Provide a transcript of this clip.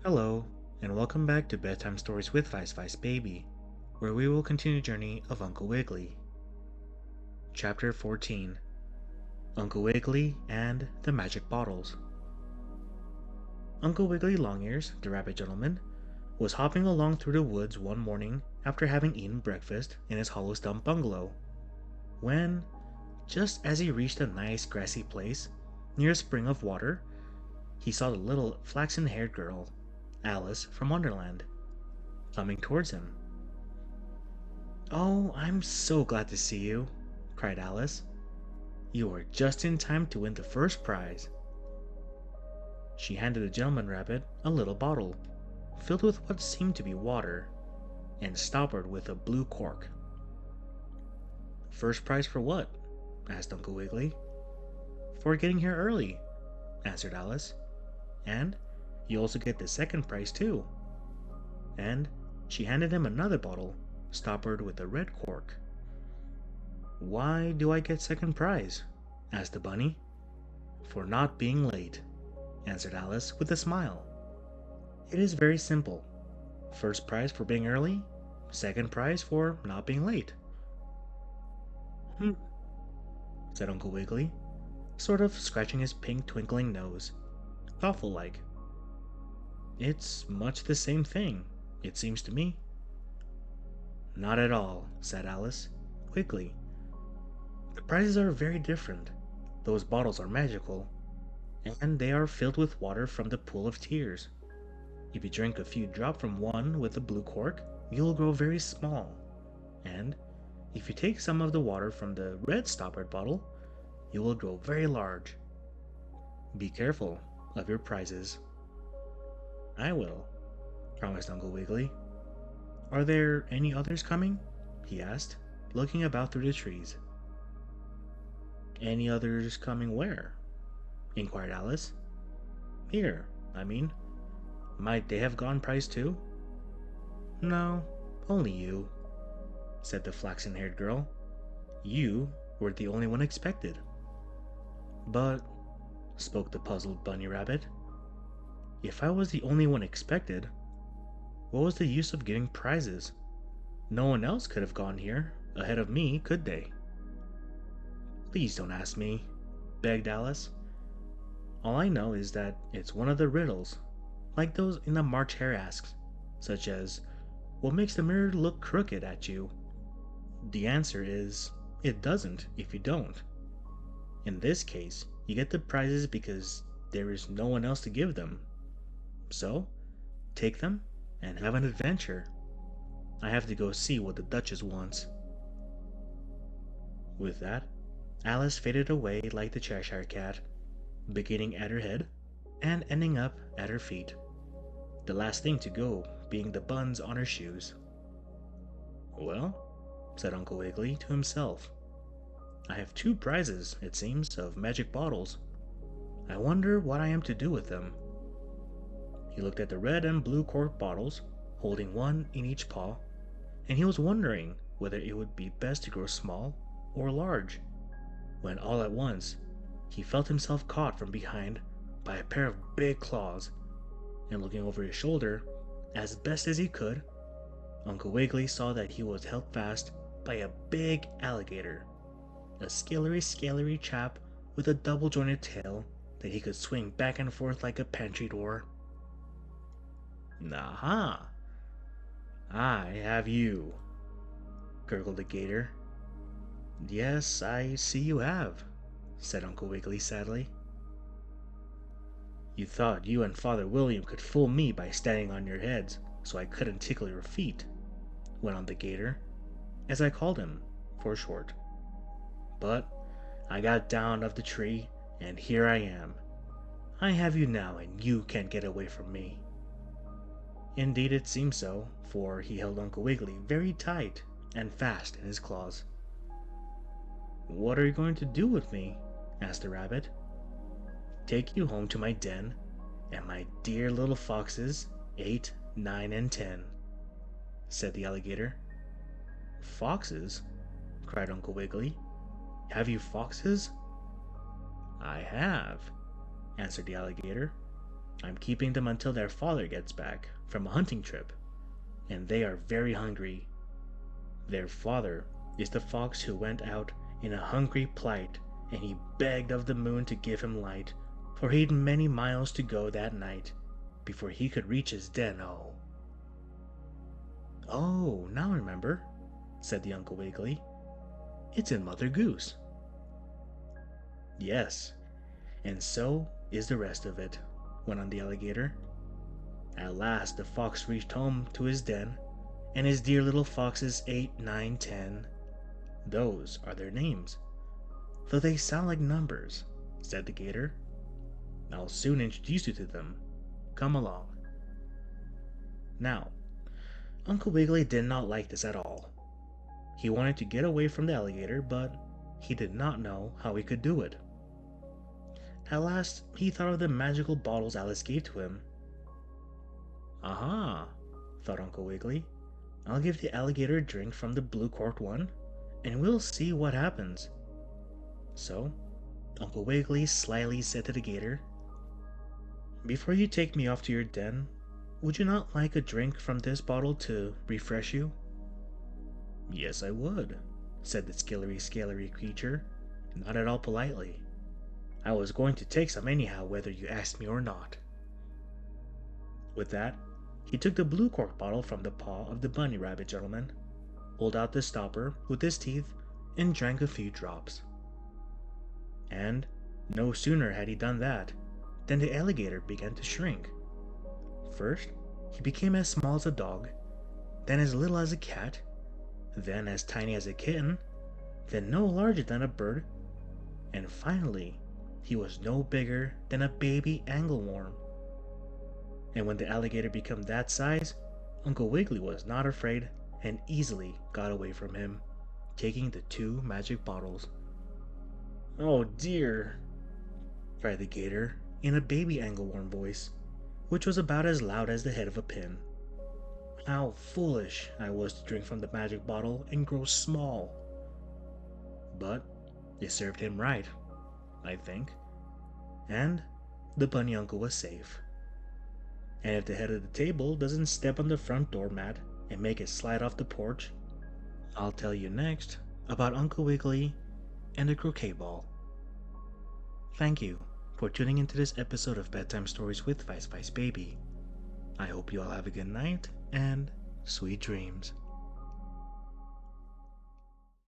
Hello, and welcome back to Bedtime Stories with Vice Vice Baby, where we will continue the journey of Uncle Wiggily. Chapter 14: Uncle Wiggily and the Magic Bottles. Uncle Wiggily Longears, the rabbit gentleman, was hopping along through the woods one morning after having eaten breakfast in his hollow stump bungalow, when, just as he reached a nice grassy place near a spring of water, he saw the little flaxen-haired girl, Alice from Wonderland, coming towards him. "Oh, I'm so glad to see you," cried Alice. "You are just in time to win the first prize." She handed the gentleman rabbit a little bottle, filled with what seemed to be water, and stoppered with a blue cork. "First prize for what?" asked Uncle Wiggily. "For getting here early," answered Alice. "And you also get the second prize too." And she handed him another bottle, stoppered with a red cork. "Why do I get second prize?" asked the bunny. "For not being late," answered Alice with a smile. "It is very simple. First prize for being early, second prize for not being late." "Hmm," said Uncle Wiggily, sort of scratching his pink twinkling nose, thoughtful like. "It's much the same thing, it seems to me." "Not at all," said Alice, quickly. "The prizes are very different. Those bottles are magical, and they are filled with water from the pool of tears. If you drink a few drops from one with a blue cork, you will grow very small, and if you take some of the water from the red stoppered bottle, you will grow very large. Be careful of your prizes." "I will," promised Uncle Wiggily. "Are there any others coming?" he asked, looking about through the trees. "Any others coming where?" inquired Alice. "Here, I mean. Might they have gone prize too?" "No, only you," said the flaxen-haired girl. "You were the only one expected." "But," spoke the puzzled bunny rabbit, "if I was the only one expected, what was the use of getting prizes? No one else could have gone here ahead of me, could they?" "Please don't ask me," begged Alice. "All I know is that it's one of the riddles, like those in the March Hare asks, such as, what makes the mirror look crooked at you? The answer is, it doesn't if you don't. In this case, you get the prizes because there is no one else to give them. So, take them and have an adventure. I have to go see what the Duchess wants." With that, Alice faded away like the Cheshire Cat, beginning at her head and ending up at her feet, the last thing to go being the buns on her shoes. "Well," said Uncle Wiggily to himself, "I have two prizes, it seems, of magic bottles. I wonder what I am to do with them." He looked at the red and blue cork bottles, holding one in each paw, and he was wondering whether it would be best to grow small or large, when all at once he felt himself caught from behind by a pair of big claws, and looking over his shoulder, as best as he could, Uncle Wiggily saw that he was held fast by a big alligator, a scalery chap with a double-jointed tail that he could swing back and forth like a pantry door. "Aha! I have you," gurgled the gator. "Yes, I see you have," said Uncle Wiggily sadly. "You thought you and Father William could fool me by standing on your heads so I couldn't tickle your feet," went on the gator, as I called him for short. "But I got down off the tree, and here I am. I have you now, and you can't get away from me." Indeed it seemed so, for he held Uncle Wiggily very tight and fast in his claws. "What are you going to do with me?" asked the rabbit. "Take you home to my den, and my dear little foxes, 8, 9, and 10, said the alligator. "Foxes?" cried Uncle Wiggily. "Have you foxes?" "I have," answered the alligator. I'm keeping them until their father gets back from a hunting trip, and they are very hungry. Their father is the fox who went out in a hungry plight, and he begged of the moon to give him light, for he'd many miles to go that night before he could reach his den. Oh, now I remember, said the Uncle Wiggily. It's in Mother Goose. Yes, and so is the rest of it, went on the alligator. At last the fox reached home to his den, and his dear little foxes 8, 9, 10. Those are their names, though they sound like numbers, said the gator. I'll soon introduce you to them. Come along. Now, Uncle Wiggily did not like this at all. He wanted to get away from the alligator, but he did not know how he could do it. At last, he thought of the magical bottles Alice gave to him. Aha, thought Uncle Wiggily. I'll give the alligator a drink from the blue corked one, and we'll see what happens. So, Uncle Wiggily slyly said to the gator, Before you take me off to your den, would you not like a drink from this bottle to refresh you? Yes, I would, said the scalery creature, not at all politely. I was going to take some anyhow, whether you asked me or not. With that, he took the blue cork bottle from the paw of the bunny rabbit gentleman, pulled out the stopper with his teeth, and drank a few drops. And no sooner had he done that than the alligator began to shrink. First, he became as small as a dog, then as little as a cat, then as tiny as a kitten, then no larger than a bird, and finally, he was no bigger than a baby angleworm. And when the alligator became that size, Uncle Wiggily was not afraid and easily got away from him, taking the 2 magic bottles. Oh dear, cried the gator in a baby angleworm voice, which was about as loud as the head of a pin. How foolish I was to drink from the magic bottle and grow small. But it served him right, I think, and the bunny uncle was safe. And if the head of the table doesn't step on the front doormat and make it slide off the porch, I'll tell you next about Uncle Wiggily and the croquet ball. Thank you for tuning into this episode of Bedtime Stories with Vice Baby. I hope you all have a good night and sweet dreams.